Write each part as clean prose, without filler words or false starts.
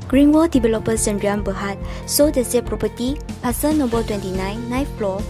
Greenwall developer Sendrian Berhad sold the said property, Parcel Number 29, 9th floor,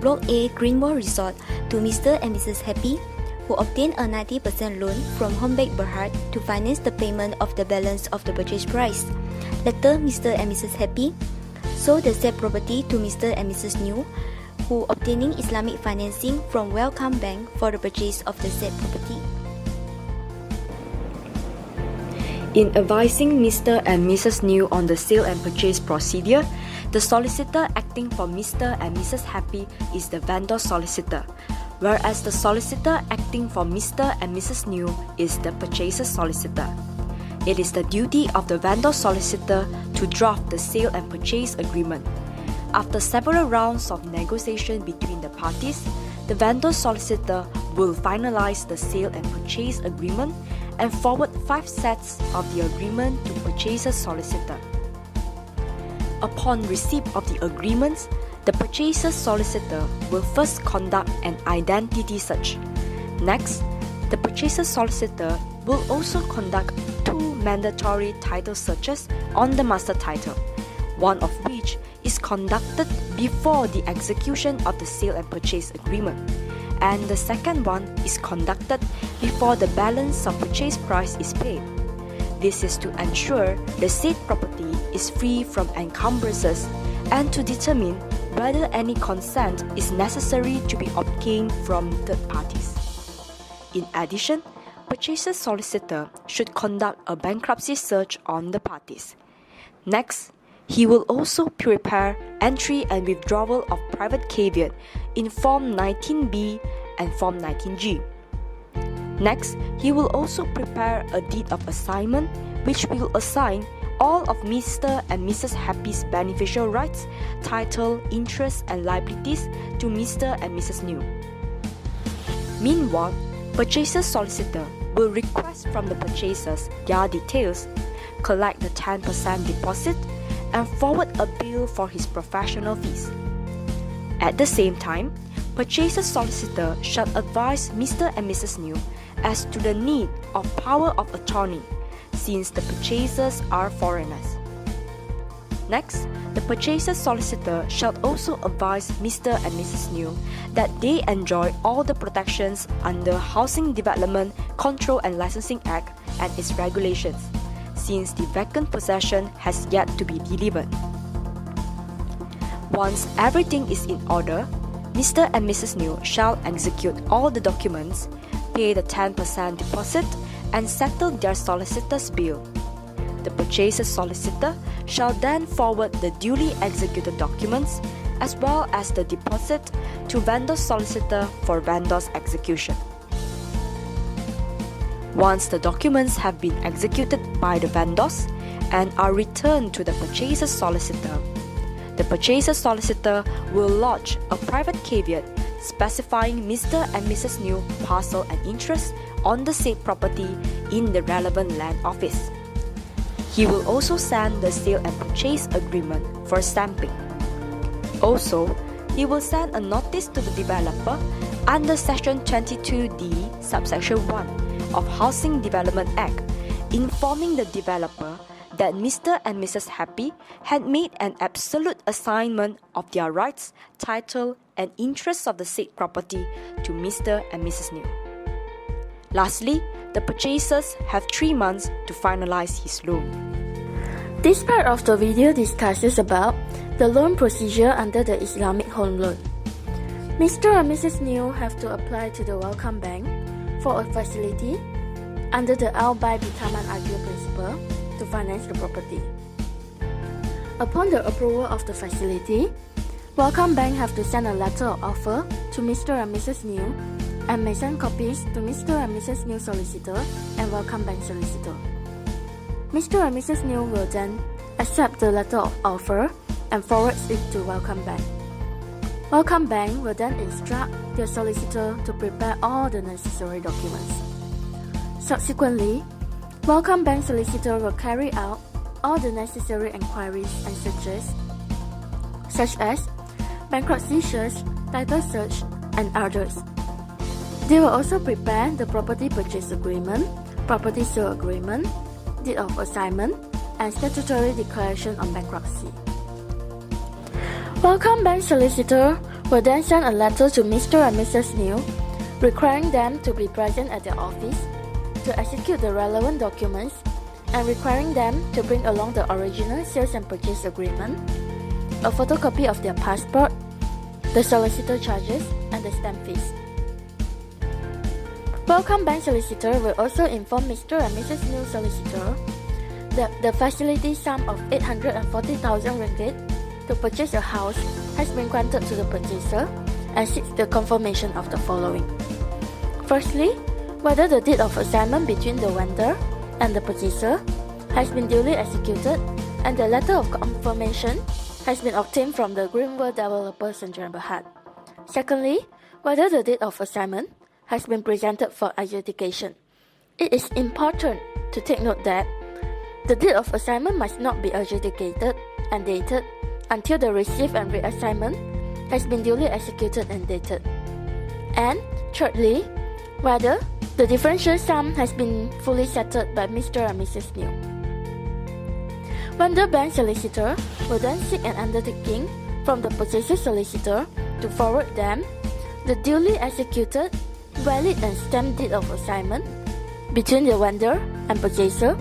Block A, Greenwall Resort, to Mr. and Mrs. Happy, who obtained a 90% loan from Homebank Berhad to finance the payment of the balance of the purchase price. Later, Mr. and Mrs. Happy sold the said property to Mr. and Mrs. New, who obtaining Islamic financing from Welcome Bank for the purchase of the said property. In advising Mr. and Mrs. New on the sale and purchase procedure, the solicitor acting for Mr. and Mrs. Happy is the vendor solicitor, whereas the solicitor acting for Mr. and Mrs. New is the purchaser solicitor. It is the duty of the vendor solicitor to draft the sale and purchase agreement. After several rounds of negotiation between the parties, the vendor solicitor will finalize the sale and purchase agreement and forward 5 sets of the agreement to purchaser solicitor. Upon receipt of the agreements, the purchaser solicitor will first conduct an identity search. Next, the purchaser solicitor will also conduct 2 mandatory title searches on the master title, one of which is conducted before the execution of the sale and purchase agreement, and the second one is conducted before the balance of purchase price is paid. This is to ensure the said property is free from encumbrances and to determine whether any consent is necessary to be obtained from third parties. In addition, purchaser solicitor should conduct a bankruptcy search on the parties. Next, he will also prepare entry and withdrawal of private caveat in Form 19B and Form 19G. Next, he will also prepare a deed of assignment which will assign all of Mr. and Mrs. Happy's beneficial rights, title, interests and liabilities to Mr. and Mrs. New. Meanwhile, purchaser solicitor will request from the purchasers their details, collect the 10% deposit, and forward a bill for his professional fees. At the same time, purchaser solicitor shall advise Mr. and Mrs. New as to the need of power of attorney, since the purchasers are foreigners. Next, the purchaser solicitor shall also advise Mr. and Mrs. New that they enjoy all the protections under Housing Development Control and Licensing Act and its regulations, since the vacant possession has yet to be delivered. Once everything is in order, Mr. and Mrs. New shall execute all the documents, pay the 10% deposit, and settle their solicitor's bill. The purchaser solicitor shall then forward the duly executed documents as well as the deposit to vendor solicitor for vendor's execution. Once the documents have been executed by the vendors and are returned to the purchaser solicitor, the purchaser solicitor will lodge a private caveat specifying Mr. and Mrs. New parcel and interest on the said property in the relevant land office. He will also send the sale and purchase agreement for stamping. Also, he will send a notice to the developer under Section 22D, subsection 1 of Housing Development Act, informing the developer that Mr. and Mrs. Happy had made an absolute assignment of their rights, title, and interests of the said property to Mr. and Mrs. New. Lastly, the purchasers have 3 months to finalize his loan. This part of the video discusses about the loan procedure under the Islamic Home Loan. Mr. and Mrs. New have to apply to the Welcome Bank for a facility under the Al-Bai Bitaman Agil principle to finance the property. Upon the approval of the facility, Welcome Bank have to send a letter of offer to Mr. and Mrs. New and may send copies to Mr. and Mrs. New solicitor and Welcome Bank solicitor. Mr. and Mrs. New will then accept the letter of offer and forwards it to Welcome Bank. Welcome Bank will then instruct their solicitor to prepare all the necessary documents. Subsequently, Welcome Bank solicitor will carry out all the necessary inquiries and searches, such as bankruptcy search, title search, and others. They will also prepare the property purchase agreement, property sale agreement, deed of assignment, and statutory declaration of bankruptcy. Welcome Bank solicitor will then send a letter to Mr. and Mrs. New requiring them to be present at their office to execute the relevant documents and requiring them to bring along the original sales and purchase agreement, a photocopy of their passport, the solicitor charges, and the stamp fees. Welcome Bank solicitor will also inform Mr. and Mrs. New solicitor that the facility sum of 840,000 ringgit to purchase a house has been granted to the purchaser and seeks the confirmation of the following. Firstly, whether the deed of assignment between the vendor and the purchaser has been duly executed and the letter of confirmation has been obtained from the Greenwood developer Sdn Bhd. Secondly, whether the deed of assignment has been presented for adjudication. It is important to take note that the deed of assignment must not be adjudicated and dated until the receipt and reassignment has been duly executed and dated. And thirdly, whether the differential sum has been fully settled by Mr. and Mrs. New. Vendor bank solicitor will then seek an undertaking from the purchaser solicitor to forward them the duly executed, valid and stamped deed of assignment between the vendor and purchaser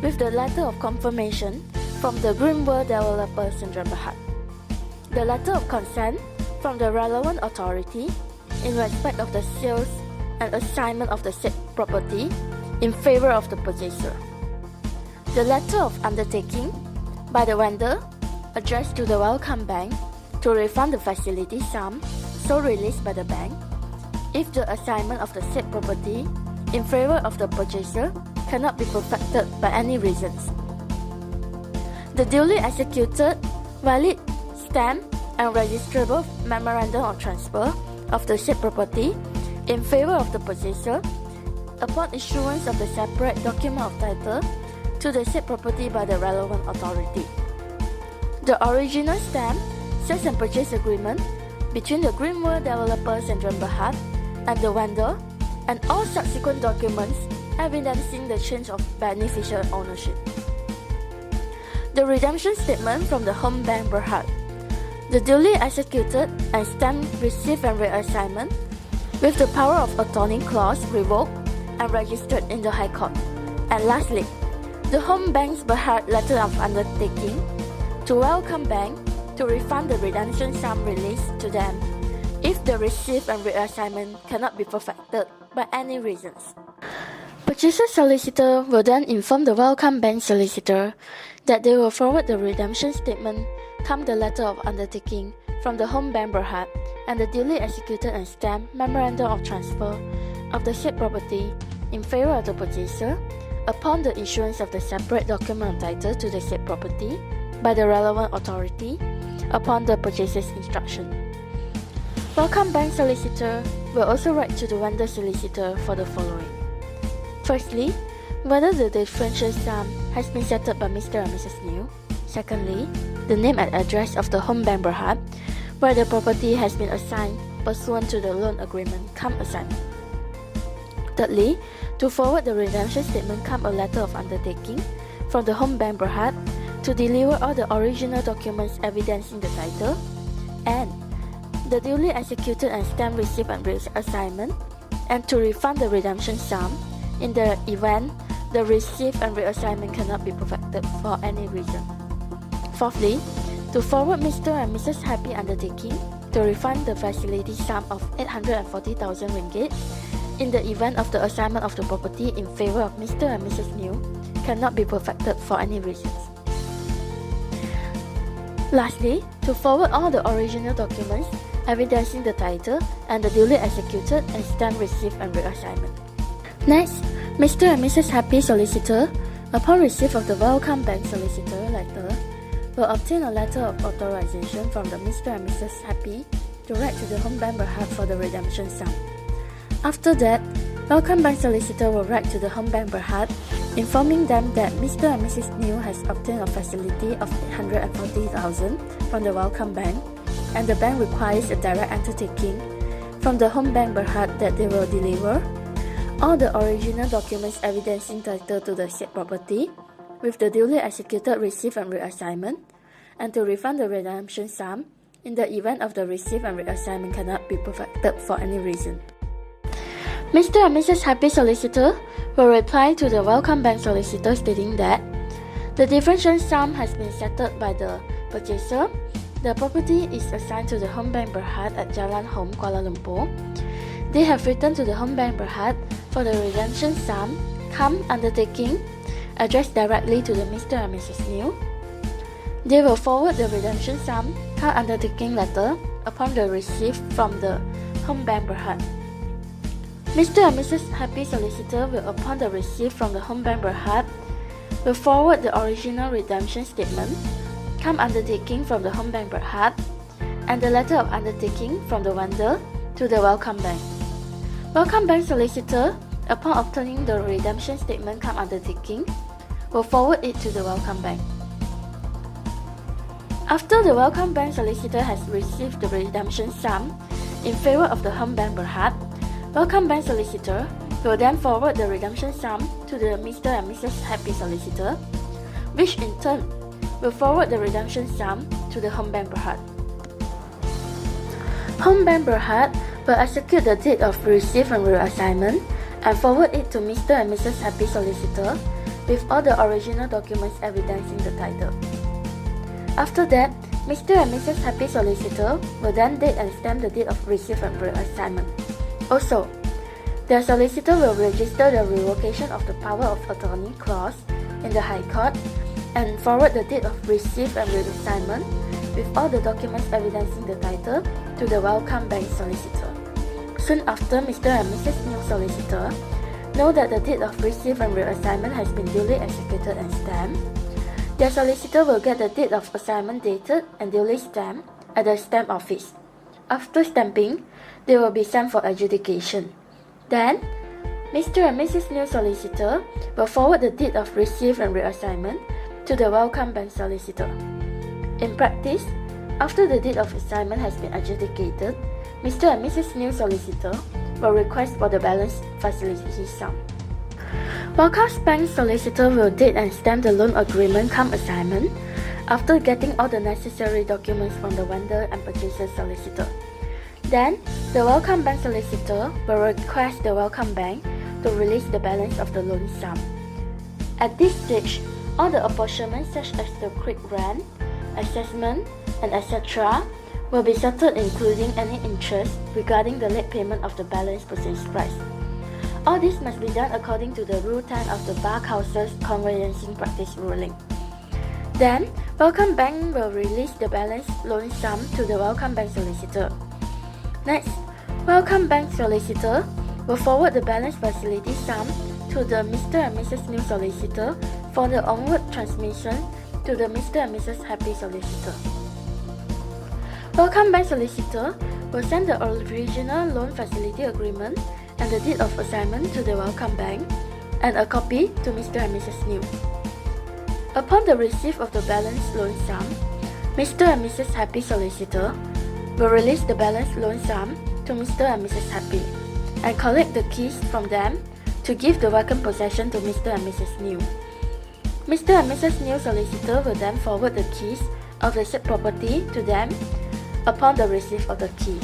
with the letter of confirmation from the Greenwood developer Sdn Bhd. The letter of consent from the relevant authority in respect of the sales and assignment of the said property in favor of the purchaser. The letter of undertaking by the vendor addressed to the Welcome Bank to refund the facility sum so released by the bank if the assignment of the said property in favor of the purchaser cannot be perfected by any reasons. The duly executed, valid, stamped and registrable memorandum of transfer of the said property in favor of the purchaser upon issuance of the separate document of title to the said property by the relevant authority. The original stamp, sales and purchase agreement between the Greenwood developer Sdn Bhd and the vendor and all subsequent documents evidencing the change of beneficial ownership. The redemption statement from the Home Bank Berhad. The duly executed and stamped receipt and reassignment with the power of attorney clause revoked and registered in the High Court. And lastly, the Home Bank's Berhad letter of undertaking to Welcome Bank to refund the redemption sum released to them if the receipt and reassignment cannot be perfected by any reasons. Purchaser solicitor will then inform the Welcome Bank solicitor that they will forward the redemption statement come the letter of undertaking from the Home Bank Berhad and the duly executed and stamped memorandum of transfer of the said property in favor of the purchaser upon the issuance of the separate document of title to the said property by the relevant authority upon the purchaser's instruction. Welcome Bank solicitor will also write to the vendor solicitor for the following. Firstly, whether the differential sum has been settled by Mr. and Mrs. New. Secondly, the name and address of the Home Bank Berhad where the property has been assigned pursuant to the loan agreement come assignment. Thirdly, to forward the redemption statement come a letter of undertaking from the Home Bank Berhad to deliver all the original documents evidencing the title and the duly executed and stamped receipt and reassignment and to refund the redemption sum in the event the receipt and reassignment cannot be perfected for any reason. Fourthly, to forward Mr. and Mrs. Happy undertaking to refund the facility sum of 840,000 ringgit in the event of the assignment of the property in favor of Mr. and Mrs. New cannot be perfected for any reasons. Lastly, to forward all the original documents evidencing the title and the duly executed and stamped receipt and reassignment. Next, Mr. and Mrs. Happy solicitor, upon receipt of the Welcome Bank solicitor letter, will obtain a letter of authorization from the Mr. and Mrs. Happy to write to the Home Bank Berhad for the redemption sum. After that, Welcome Bank solicitor will write to the Home Bank Berhad informing them that Mr. and Mrs. New has obtained a facility of 840,000 from the Welcome Bank and the bank requires a direct undertaking from the Home Bank Berhad that they will deliver all the original documents evidencing title to the said property with the duly executed receipt and reassignment, and to refund the redemption sum in the event of the receipt and reassignment cannot be perfected for any reason. Mr. and Mrs. Happy solicitor will reply to the Welcome Bank solicitor stating that the differential sum has been settled by the purchaser. The property is assigned to the Home Bank Berhad at Jalan Home, Kuala Lumpur. They have written to the Home Bank Berhad for the redemption sum, come undertaking, addressed directly to the Mr. and Mrs. New. They will forward the redemption sum, come undertaking letter upon the receipt from the Home Bank Berhad. Mr. and Mrs. Happy solicitor will, upon the receipt from the Home Bank Berhad, will forward the original redemption statement, come undertaking from the Home Bank Berhad, and the letter of undertaking from the vendor to the Welcome Bank. Welcome Bank solicitor, upon obtaining the redemption statement come undertaking, will forward it to the Welcome Bank. After the Welcome Bank solicitor has received the redemption sum in favor of the Home Bank Berhad, Welcome Bank solicitor will then forward the redemption sum to the Mr. and Mrs. Happy solicitor, which in turn will forward the redemption sum to the Home Bank Berhad. Home Bank Berhad will execute the deed of receipt and reassignment and forward it to Mr. and Mrs. Happy solicitor with all the original documents evidencing the title. After that, Mr. and Mrs. Happy solicitor will then date and stamp the deed of receipt and reassignment. Also, their solicitor will register the revocation of the power of attorney clause in the High Court and forward the deed of receipt and reassignment with all the documents evidencing the title to the Welcome Bank solicitor. Soon after, Mr. and Mrs. New solicitor know that the deed of receipt and reassignment has been duly executed and stamped. Their solicitor will get the deed of assignment dated and duly stamped at the stamp office. After stamping, they will be sent for adjudication. Then, Mr. and Mrs. New solicitor will forward the deed of receipt and reassignment to the Welcome Bank solicitor. In practice, after the deed of assignment has been adjudicated, Mr. and Mrs. New solicitor will request for the balance facility sum. Welcome Bank solicitor will date and stamp the loan agreement come assignment after getting all the necessary documents from the vendor and purchaser solicitor. Then, the Welcome Bank solicitor will request the Welcome Bank to release the balance of the loan sum. At this stage, all the apportionments such as the quick rent, assessment, and etc. will be settled including any interest regarding the late payment of the balance purchase price. All this must be done according to the Rule 10 of the Bar Council's Conveyancing Practice ruling. Then, Welcome Bank will release the balance loan sum to the Welcome Bank solicitor. Next, Welcome Bank solicitor will forward the balance facility sum to the Mr. and Mrs. New solicitor for the onward transmission to the Mr. and Mrs. Happy solicitor. Welcome Bank solicitor will send the original loan facility agreement and the deed of assignment to the Welcome Bank and a copy to Mr. and Mrs. New. Upon the receipt of the balance loan sum, Mr. and Mrs. Happy solicitor will release the balance loan sum to Mr. and Mrs. Happy and collect the keys from them to give the vacant possession to Mr. and Mrs. New. Mr. and Mrs. New solicitor will then forward the keys of the said property to them upon the receipt of the key.